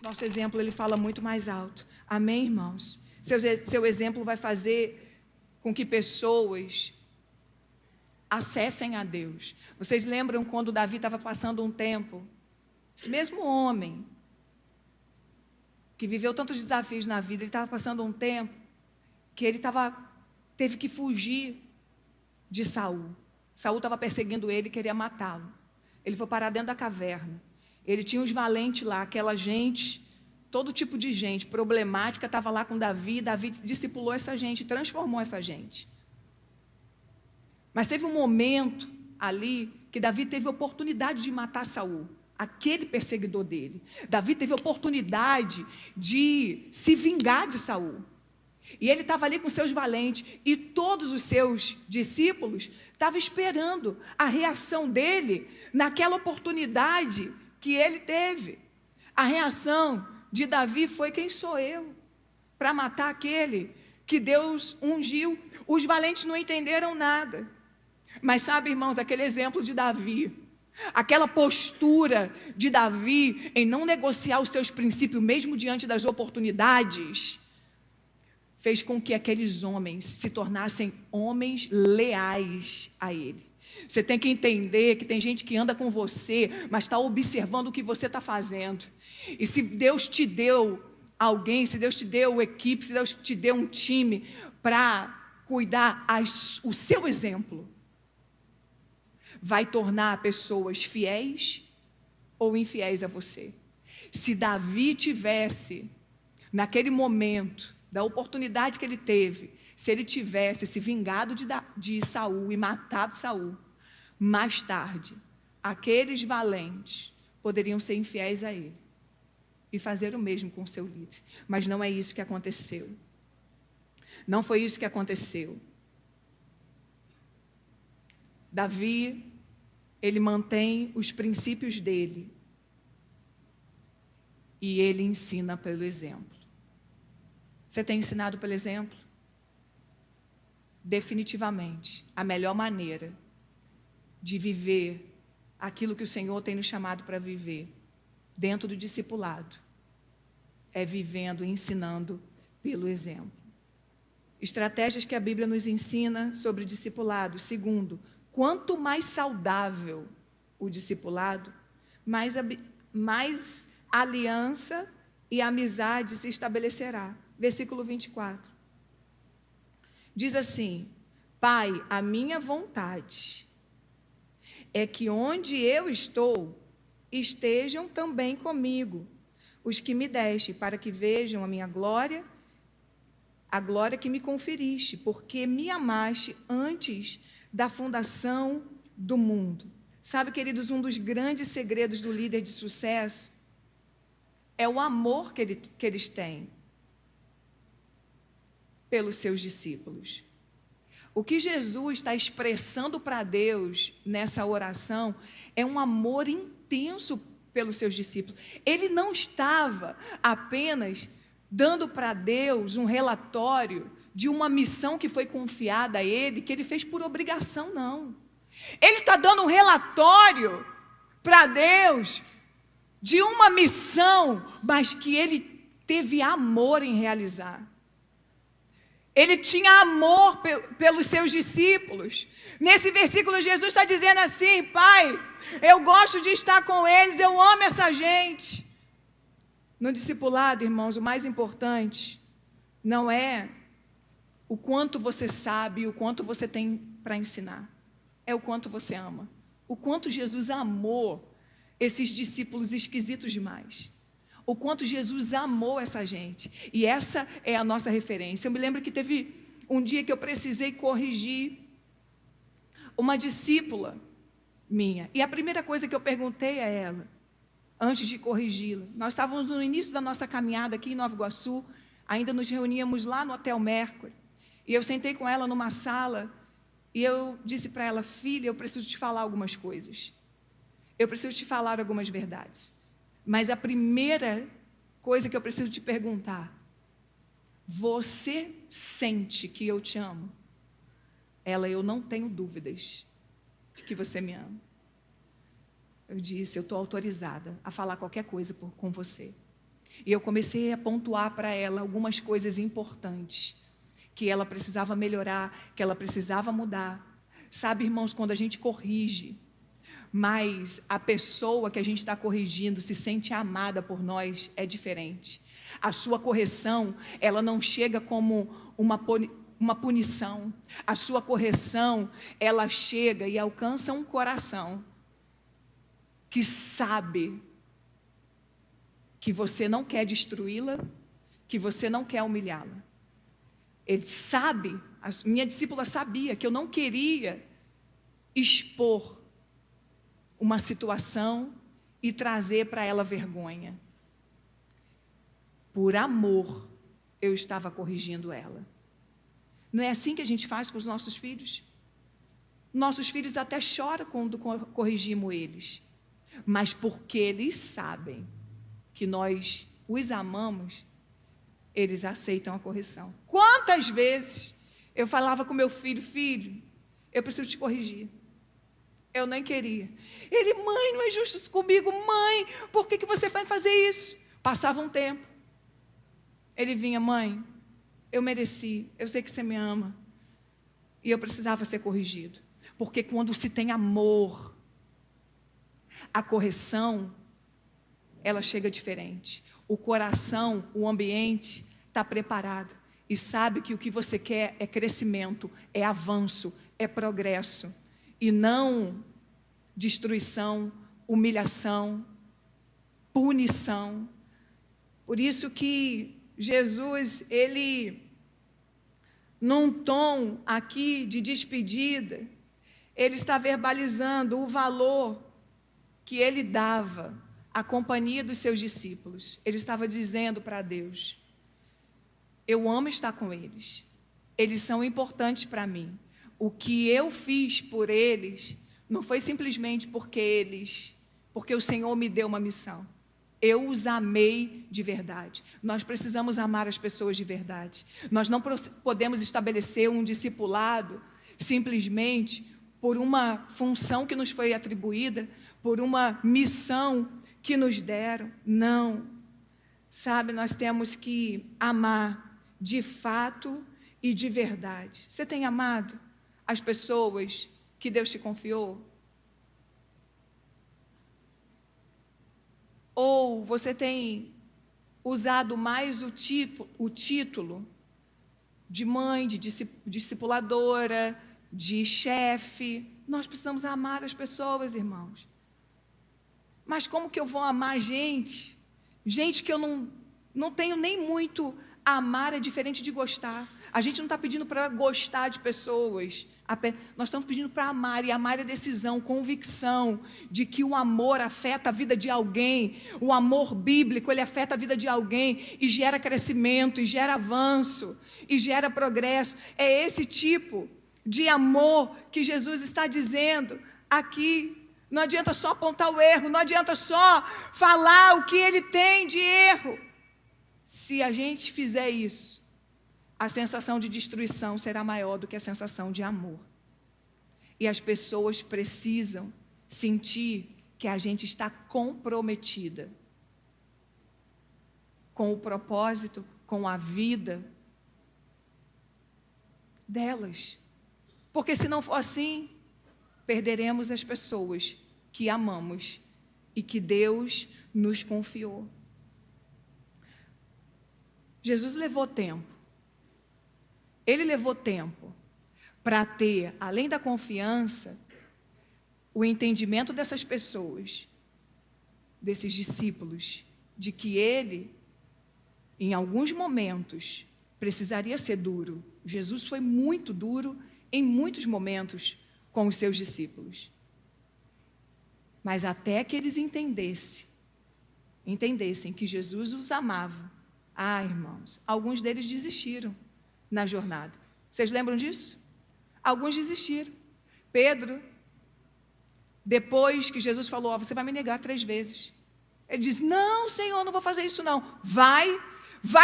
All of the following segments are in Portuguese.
nosso exemplo ele fala muito mais alto. Amém, irmãos? Seu exemplo vai fazer com que pessoas acessem a Deus. Vocês lembram quando Davi estava passando um tempo? Esse mesmo homem, que viveu tantos desafios na vida, ele estava passando um tempo que ele teve que fugir de Saul. Saul estava perseguindo ele e queria matá-lo. Ele foi parar dentro da caverna. Ele tinha os valentes lá, aquela gente, todo tipo de gente problemática estava lá com Davi. Davi discipulou essa gente, transformou essa gente. Mas teve um momento ali que Davi teve a oportunidade de matar Saul, aquele perseguidor dele. Davi teve a oportunidade de se vingar de Saul. E ele estava ali com seus valentes, e todos os seus discípulos estavam esperando a reação dele naquela oportunidade que ele teve. A reação de Davi foi: quem sou eu para matar aquele que Deus ungiu? Os valentes não entenderam nada. Mas sabe, irmãos, aquele exemplo de Davi, aquela postura de Davi em não negociar os seus princípios, mesmo diante das oportunidades, fez com que aqueles homens se tornassem homens leais a ele. Você tem que entender que tem gente que anda com você, mas está observando o que você está fazendo. E se Deus te deu alguém, se Deus te deu equipe, se Deus te deu um time para cuidar o seu exemplo, vai tornar pessoas fiéis ou infiéis a você. Se Davi tivesse, naquele momento, da oportunidade que ele teve, se ele tivesse se vingado de Saul e matado Saul, mais tarde, aqueles valentes poderiam ser infiéis a ele e fazer o mesmo com seu líder. Mas não é isso que aconteceu. Não foi isso que aconteceu. Davi, ele mantém os princípios dele e ele ensina pelo exemplo. Você tem ensinado pelo exemplo? Definitivamente, a melhor maneira de viver aquilo que o Senhor tem nos chamado para viver dentro do discipulado é vivendo e ensinando pelo exemplo. Estratégias que a Bíblia nos ensina sobre o discipulado. Segundo, quanto mais saudável o discipulado, mais aliança e amizade se estabelecerá. Versículo 24. Diz assim: Pai, a minha vontade é que onde eu estou, estejam também comigo os que me deste, para que vejam a minha glória, a glória que me conferiste, porque me amaste antes da fundação do mundo. Sabe, queridos, um dos grandes segredos do líder de sucesso é o amor que eles têm pelos seus discípulos. O que Jesus está expressando para Deus nessa oração é um amor intenso pelos seus discípulos. Ele não estava apenas dando para Deus um relatório de uma missão que foi confiada a ele, que ele fez por obrigação, não. Ele está dando um relatório para Deus de uma missão, mas que ele teve amor em realizar. Ele tinha amor pelos seus discípulos. Nesse versículo, Jesus está dizendo assim: Pai, eu gosto de estar com eles, eu amo essa gente. No discipulado, irmãos, o mais importante não é o quanto você sabe e o quanto você tem para ensinar. É o quanto você ama. O quanto Jesus amou esses discípulos esquisitos demais. O quanto Jesus amou essa gente. E essa é a nossa referência. Eu me lembro que teve um dia que eu precisei corrigir uma discípula minha. E a primeira coisa que eu perguntei a ela, antes de corrigi-la, nós estávamos no início da nossa caminhada aqui em Nova Iguaçu, ainda nos reuníamos lá no Hotel Mercury. E eu sentei com ela numa sala e eu disse para ela: filha, eu preciso te falar algumas coisas. Eu preciso te falar algumas verdades. Mas a primeira coisa que eu preciso te perguntar: você sente que eu te amo? Ela: eu não tenho dúvidas de que você me ama. Eu disse: eu estou autorizada a falar qualquer coisa com você. E eu comecei a pontuar para ela algumas coisas importantes que ela precisava melhorar, que ela precisava mudar. Sabe, irmãos, quando a gente corrige, mas a pessoa que a gente está corrigindo se sente amada por nós, é diferente. A sua correção, ela não chega como uma punição. A sua correção, ela chega e alcança um coração que sabe que você não quer destruí-la, que você não quer humilhá-la. Ele sabe, a minha discípula sabia que eu não queria expor uma situação e trazer para ela vergonha. Por amor, eu estava corrigindo ela. Não é assim que a gente faz com os nossos filhos? Nossos filhos até choram quando corrigimos eles, mas porque eles sabem que nós os amamos, eles aceitam a correção. Quantas vezes eu falava com meu filho: filho, eu preciso te corrigir. Eu nem queria. Ele: mãe, não é justo isso comigo. Mãe, por que você vai fazer isso? Passava um tempo. Ele vinha: mãe, eu mereci, eu sei que você me ama. E eu precisava ser corrigido. Porque quando se tem amor, a correção, ela chega diferente. O coração, o ambiente está preparado e sabe que o que você quer é crescimento, é avanço, é progresso e não destruição, humilhação, punição. Por isso que Jesus, ele, num tom aqui de despedida, ele está verbalizando o valor que ele dava à companhia dos seus discípulos. Ele estava dizendo para Deus: eu amo estar com eles, eles são importantes para mim. O que eu fiz por eles não foi simplesmente porque o Senhor me deu uma missão. Eu os amei de verdade. Nós precisamos amar as pessoas de verdade. Nós não podemos estabelecer um discipulado simplesmente por uma função que nos foi atribuída, por uma missão que nos deram. Não. Sabe, nós temos que amar de fato e de verdade. Você tem amado as pessoas que Deus te confiou? Ou você tem usado mais o título de mãe, de discipuladora, de chefe? Nós precisamos amar as pessoas, irmãos. Mas como que eu vou amar gente? Gente que eu não tenho nem muito. Amar é diferente de gostar. A gente não está pedindo para gostar de pessoas. Nós estamos pedindo para amar. E amar é decisão, convicção de que o amor afeta a vida de alguém. O amor bíblico, ele afeta a vida de alguém e gera crescimento, e gera avanço, e gera progresso. É esse tipo de amor que Jesus está dizendo aqui. Não adianta só apontar o erro, não adianta só falar o que ele tem de erro. Se a gente fizer isso, a sensação de destruição será maior do que a sensação de amor. E as pessoas precisam sentir que a gente está comprometida com o propósito, com a vida delas. Porque se não for assim, perderemos as pessoas que amamos e que Deus nos confiou. Jesus levou tempo. Ele levou tempo para ter, além da confiança, o entendimento dessas pessoas, desses discípulos, de que ele, em alguns momentos, precisaria ser duro. Jesus foi muito duro em muitos momentos com os seus discípulos. Mas até que eles entendessem que Jesus os amava. Ah, irmãos, alguns deles desistiram na jornada. Vocês lembram disso? Alguns desistiram. Pedro, depois que Jesus falou: você vai me negar 3 vezes. Ele diz: não, Senhor, não vou fazer isso não. Vai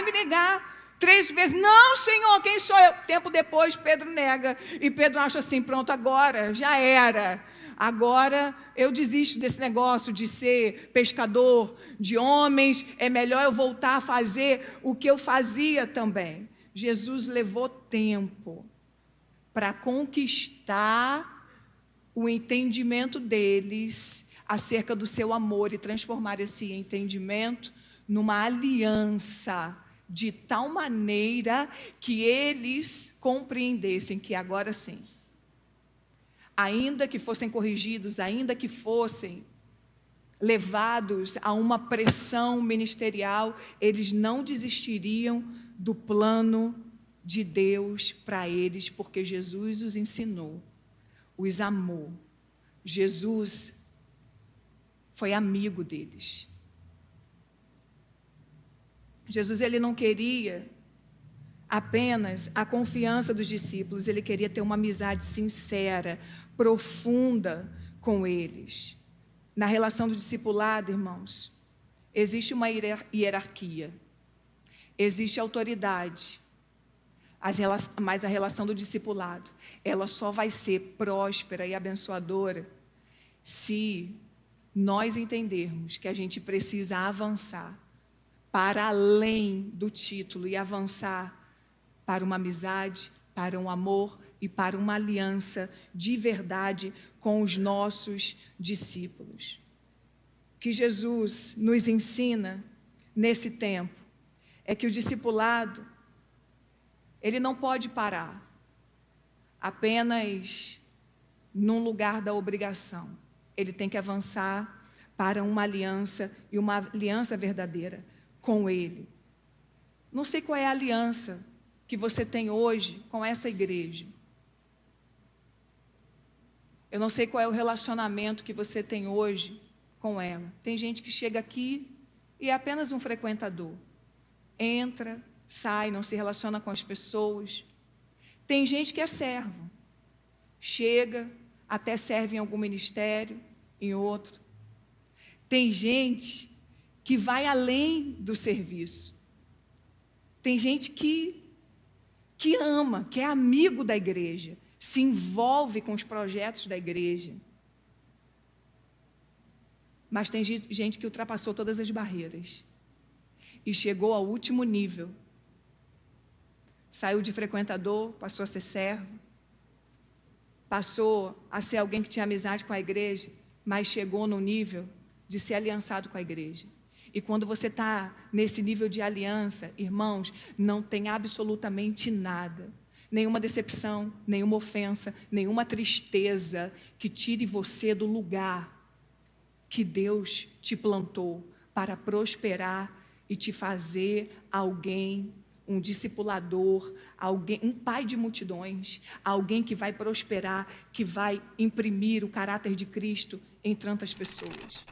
me negar 3 vezes. Não, Senhor, quem sou eu? Tempo depois, Pedro nega. E Pedro acha assim: pronto, agora, já era. agora eu desisto desse negócio de ser pescador de homens, é melhor eu voltar a fazer o que eu fazia também. Jesus levou tempo para conquistar o entendimento deles acerca do seu amor e transformar esse entendimento numa aliança de tal maneira que eles compreendessem que agora sim, ainda que fossem corrigidos, ainda que fossem levados a uma pressão ministerial, eles não desistiriam do plano de Deus para eles, porque Jesus os ensinou, os amou. Jesus foi amigo deles. Jesus, ele não queria apenas a confiança dos discípulos, ele queria ter uma amizade sincera, profunda com eles. Na relação do discipulado, irmãos, existe uma hierarquia, existe autoridade, mas a relação do discipulado, ela só vai ser próspera e abençoadora se nós entendermos que a gente precisa avançar para além do título e avançar para uma amizade, para um amor e para uma aliança de verdade com os nossos discípulos. O que Jesus nos ensina nesse tempo é que o discipulado, ele não pode parar apenas num lugar da obrigação. Ele tem que avançar para uma aliança e uma aliança verdadeira com Ele. Não sei qual é a aliança que você tem hoje com essa igreja. Eu não sei qual é o relacionamento que você tem hoje com ela. Tem gente que chega aqui e é apenas um frequentador. Entra, sai, não se relaciona com as pessoas. Tem gente que é servo. Chega, até serve em algum ministério, em outro. Tem gente que vai além do serviço. Tem gente que ama, que é amigo da igreja, se envolve com os projetos da igreja. Mas tem gente que ultrapassou todas as barreiras e chegou ao último nível. Saiu de frequentador, passou a ser servo, passou a ser alguém que tinha amizade com a igreja, mas chegou no nível de ser aliançado com a igreja. E quando você está nesse nível de aliança, irmãos, não tem absolutamente nada, nenhuma decepção, nenhuma ofensa, nenhuma tristeza que tire você do lugar que Deus te plantou para prosperar e te fazer alguém, um discipulador, alguém, um pai de multidões, alguém que vai prosperar, que vai imprimir o caráter de Cristo em tantas pessoas.